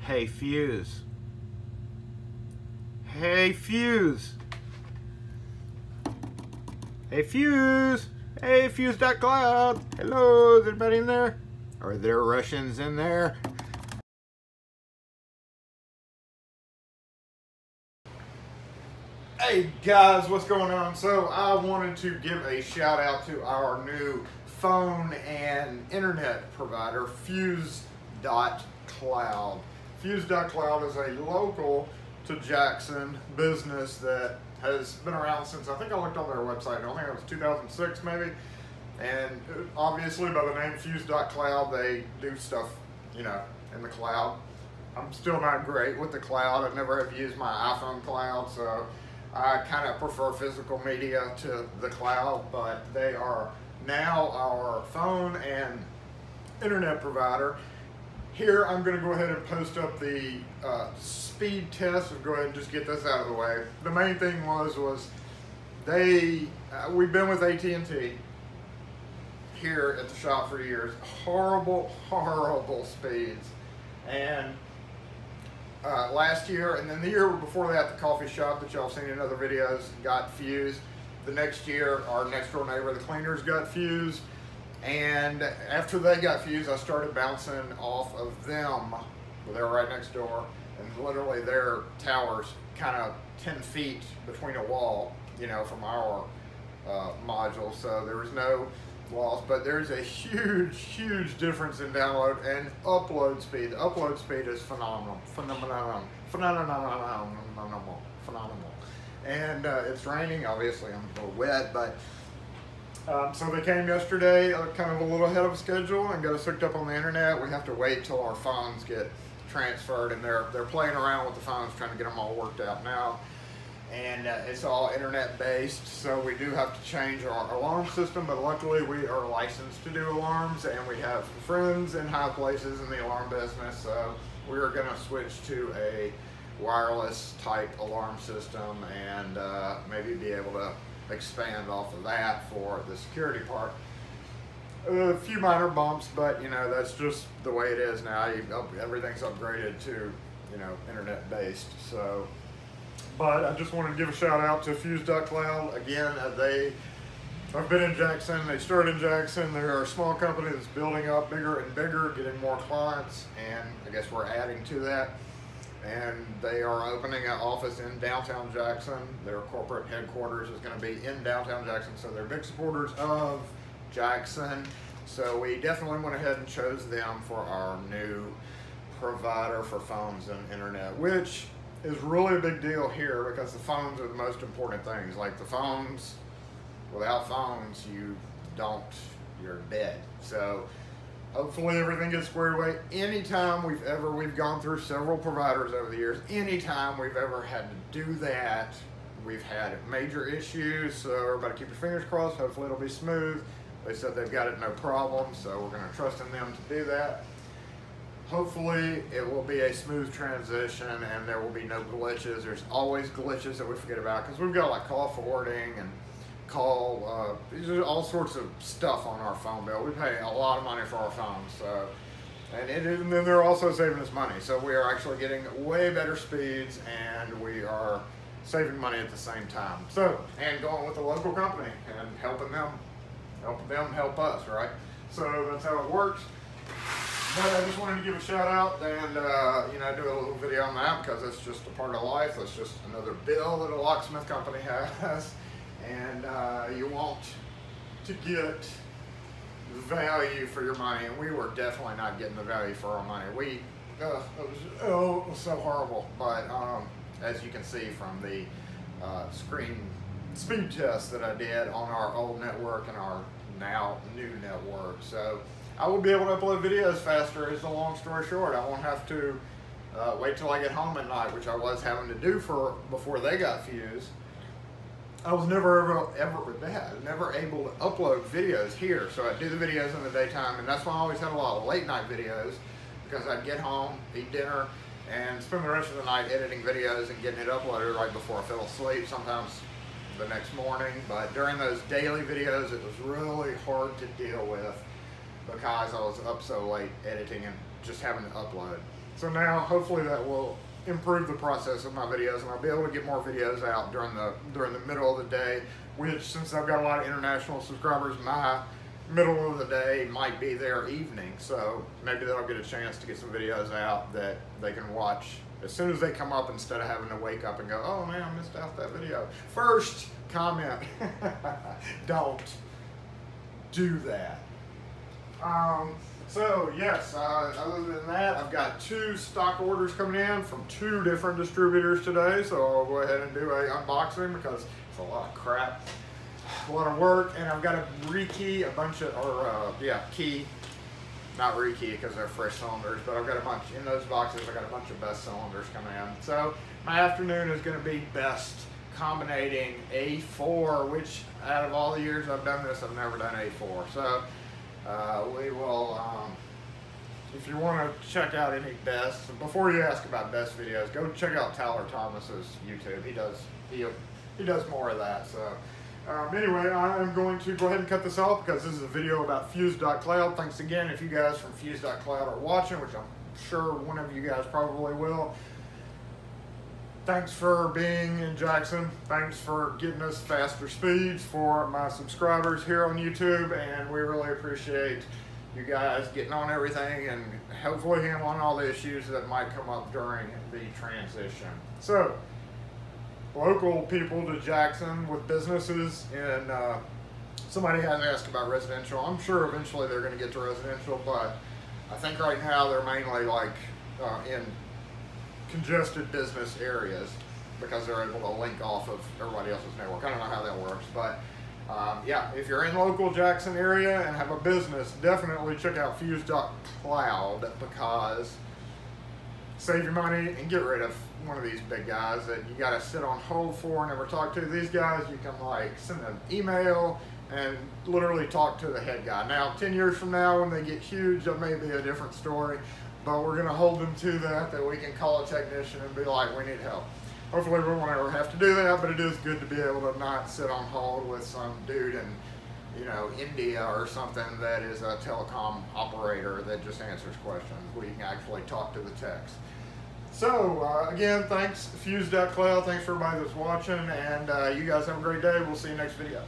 Hey Fuse. Hey Fuse. Hey Fuse. Hey fuse.cloud. Hello, is anybody in there? Are there Russians in there? Hey guys, what's going on? So I wanted to give a shout out to our new phone and internet provider, fuse.cloud. Fuse.cloud is a local to Jackson business that has been around since, I think I looked on their website, I think it was 2006 maybe. And obviously by the name fuse.cloud, they do stuff, you know, in the cloud. I'm still not great with the cloud. I've never have used my iPhone cloud, so I kind of prefer physical media to the cloud, but they are now our phone and internet provider. Here, I'm going to go ahead and post up the speed test and go ahead and just get this out of the way. The main thing was we've been with AT&T here at the shop for years. Horrible, horrible speeds. And last year, and then the year before that, the coffee shop that y'all have seen in other videos got fused. The next year, our next door neighbor, the cleaners, got fused. And after they got fused, I started bouncing off of them. Well, they were right next door, and literally their towers kind of 10 feet between a wall, you know, from our module. So there was no loss, but there's a huge, huge difference in download and upload speed. The upload speed is phenomenal. And it's raining, obviously I'm a little wet, but so they came yesterday, kind of a little ahead of schedule, and got us hooked up on the internet. We have to wait till our phones get transferred, and they're playing around with the phones, trying to get them all worked out now. And it's all internet based, so we do have to change our alarm system, but luckily we are licensed to do alarms, and we have friends in high places in the alarm business, so we are going to switch to a wireless type alarm system and maybe be able to expand off of that for the security part. A few minor bumps, but you know, that's just the way it is now. Everything's upgraded to, you know, internet based. So, but I just wanted to give a shout out to fuse.cloud. Again, I've been in Jackson. They started in Jackson. They're a small company that's building up bigger and bigger, getting more clients, and I guess we're adding to that. And they are opening an office in downtown Jackson. Their corporate headquarters is going to be in downtown Jackson, so they're big supporters of Jackson. So we definitely went ahead and chose them for our new provider for phones and internet, which is really a big deal here because the phones are the most important things. Like the phones, without phones, you're dead. So hopefully everything gets squared away. Anytime we've gone through several providers over the years, anytime we've ever had to do that, we've had major issues. So everybody keep your fingers crossed. Hopefully it'll be smooth. They said they've got it no problem, so we're going to trust in them to do that. Hopefully it will be a smooth transition and there will be no glitches. There's always glitches that we forget about because we've got like call forwarding and these are all sorts of stuff on our phone bill. We pay a lot of money for our phones, so and then they're also saving us money. So we are actually getting way better speeds, and we are saving money at the same time. So, and going with a local company and helping them help us, right? So that's how it works. But I just wanted to give a shout out and you know, do a little video on that because it's just a part of life. It's just another bill that a locksmith company has. And you want to get value for your money, and we were definitely not getting the value for our money. It was so horrible. But as you can see from the screen speed test that I did on our old network and our now new network, so I will be able to upload videos faster. Is the long story short. I won't have to wait till I get home at night, which I was having to do before they got fused. I was never able to upload videos here, so I'd do the videos in the daytime, and that's why I always had a lot of late night videos, because I'd get home, eat dinner, and spend the rest of the night editing videos and getting it uploaded right before I fell asleep, sometimes the next morning. But during those daily videos, it was really hard to deal with because I was up so late editing and just having to upload. So now hopefully that will improve the process of my videos, and I'll be able to get more videos out during the middle of the day, which, since I've got a lot of international subscribers, my middle of the day might be their evening, so maybe they'll get a chance to get some videos out that they can watch as soon as they come up, instead of having to wake up and go, oh man, I missed out that video. First comment, don't do that. So yes, other than that, I've got 2 stock orders coming in from 2 different distributors today, so I'll go ahead and do a unboxing because it's a lot of crap, a lot of work, and I've got to rekey a bunch of, key, not rekey because they're fresh cylinders, but I've got a bunch, in those boxes I got a bunch of best cylinders coming in. So my afternoon is going to be best combinating A4, which out of all the years I've done this, I've never done A4. So we will, if you want to check out any best, before you ask about best videos, go check out Tyler Thomas's YouTube. He does more of that. So anyway, I'm going to go ahead and cut this off because this is a video about fuse.cloud. Thanks again if you guys from fuse.cloud are watching, which I'm sure one of you guys probably will. Thanks for being in Jackson. Thanks for getting us faster speeds for my subscribers here on YouTube, and we really appreciate you guys getting on everything and hopefully handling all the issues that might come up during the transition. So, local people to Jackson with businesses, and somebody has asked about residential. I'm sure eventually they're going to get to residential, but I think right now they're mainly like in congested business areas because they're able to link off of everybody else's network. I don't know how that works, but yeah, if you're in local Jackson area and have a business, definitely check out fuse.cloud because save your money and get rid of one of these big guys that you got to sit on hold for and never talk to. These guys, you can like send an email and literally talk to the head guy. Now, 10 years from now, when they get huge, that may be a different story, but we're going to hold them to that we can call a technician and be like, we need help. Hopefully we won't ever have to do that, but it is good to be able to not sit on hold with some dude in, you know, India or something that is a telecom operator that just answers questions. We can actually talk to the techs. So, again, thanks, fuse.cloud. Thanks for everybody that's watching, and you guys have a great day. We'll see you next video.